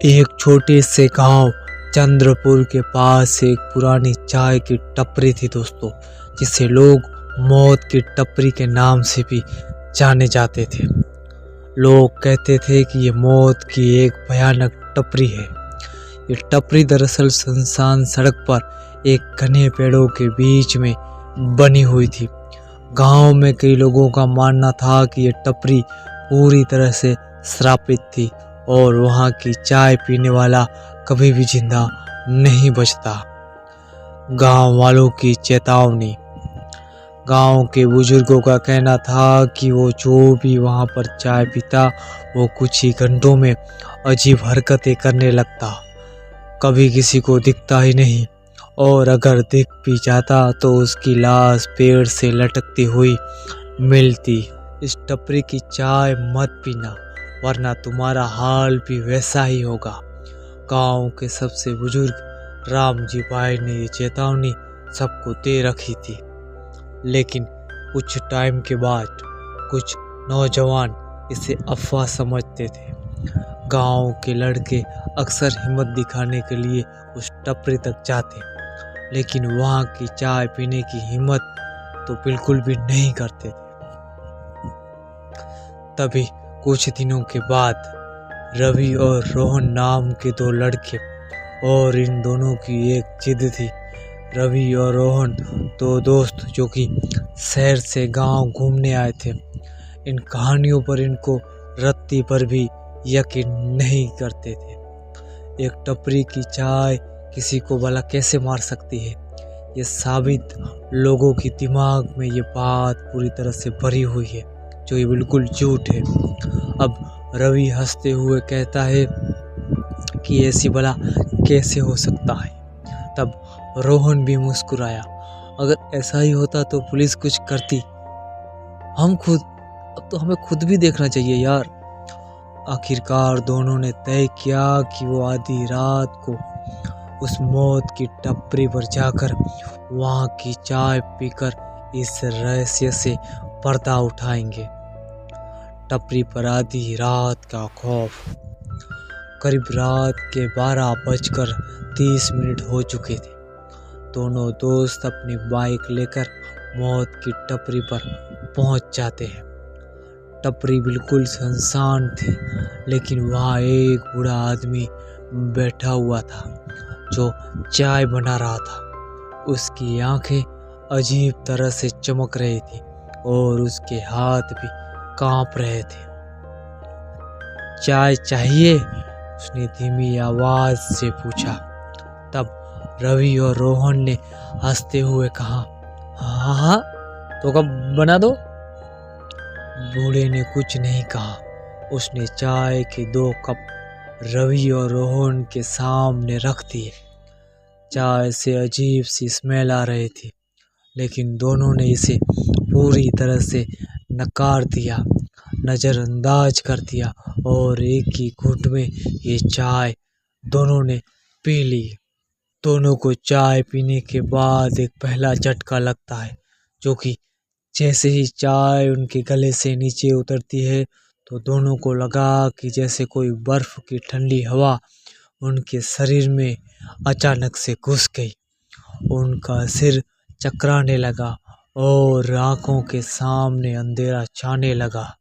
एक छोटे से गांव चंद्रपुर के पास एक पुरानी चाय की टपरी थी दोस्तों, जिसे लोग मौत की टपरी के नाम से भी जाने जाते थे। लोग कहते थे कि ये मौत की एक भयानक टपरी है। ये टपरी दरअसल सुनसान सड़क पर एक घने पेड़ों के बीच में बनी हुई थी। गांव में कई लोगों का मानना था कि ये टपरी पूरी तरह से श्रापित थी और वहाँ की चाय पीने वाला कभी भी जिंदा नहीं बचता। गांव वालों की चेतावनी। गांव के बुजुर्गों का कहना था कि वो जो भी वहाँ पर चाय पीता वो कुछ ही घंटों में अजीब हरकतें करने लगता। कभी किसी को दिखता ही नहीं, और अगर दिख भी जाता तो उसकी लाश पेड़ से लटकती हुई मिलती। इस टपरी की चाय मत पीना, वरना तुम्हारा हाल भी वैसा ही होगा। गांव के सबसे बुजुर्ग रामजी भाई ने ये चेतावनी सबको दे रखी थी। लेकिन कुछ टाइम के बाद कुछ नौजवान इसे अफवाह समझते थे। गांव के लड़के अक्सर हिम्मत दिखाने के लिए उस टपरी तक जाते, लेकिन वहाँ की चाय पीने की हिम्मत तो बिल्कुल भी नहीं करते थे। तभी कुछ दिनों के बाद रवि और रोहन नाम के दो लड़के, और इन दोनों की एक जिद थी। रवि और रोहन दो दोस्त जो कि शहर से गांव घूमने आए थे। इन कहानियों पर इनको रत्ती पर भी यकीन नहीं करते थे। एक टपरी की चाय किसी को भला कैसे मार सकती है, ये साबित लोगों के दिमाग में ये बात पूरी तरह से भरी हुई है, जो ये बिल्कुल झूठ है। अब रवि हंसते हुए कहता है कि ऐसी भला कैसे हो सकता है। तब रोहन भी मुस्कुराया। अगर ऐसा ही होता तो पुलिस कुछ करती। अब तो हमें खुद भी देखना चाहिए यार। आखिरकार दोनों ने तय किया कि वो आधी रात को उस मौत की टपरी पर जाकर वहाँ की चाय पीकर इस रहस्य से पर्दा उठाएंगे। टपरी पर आधी रात का खौफ। करीब रात के 12:30 हो चुके थे। दोनों दोस्त अपनी बाइक लेकर मौत की टपरी पर पहुंच जाते हैं। टपरी बिल्कुल सुनसान थी, लेकिन वहाँ एक बूढ़ा आदमी बैठा हुआ था जो चाय बना रहा था। उसकी आंखें अजीब तरह से चमक रही थी और उसके हाथ भी कांप रहे थे। चाय चाहिए? उसने धीमी आवाज से पूछा। तब रवि और रोहन ने हंसते हुए कहा, हाँ, तो कब बना दो। बूढ़े ने कुछ नहीं कहा। उसने चाय के 2 कप रवि और रोहन के सामने रख दिए। चाय से अजीब सी स्मेल आ रही थी, लेकिन दोनों ने इसे पूरी तरह से नकार दिया, नज़रअंदाज कर दिया, और एक ही घूंट में ये चाय दोनों ने पी ली। दोनों को चाय पीने के बाद एक पहला झटका लगता है, जो कि जैसे ही चाय उनके गले से नीचे उतरती है तो दोनों को लगा कि जैसे कोई बर्फ की ठंडी हवा उनके शरीर में अचानक से घुस गई। उनका सिर चकराने लगा और आंखों के सामने अंधेरा छाने लगा।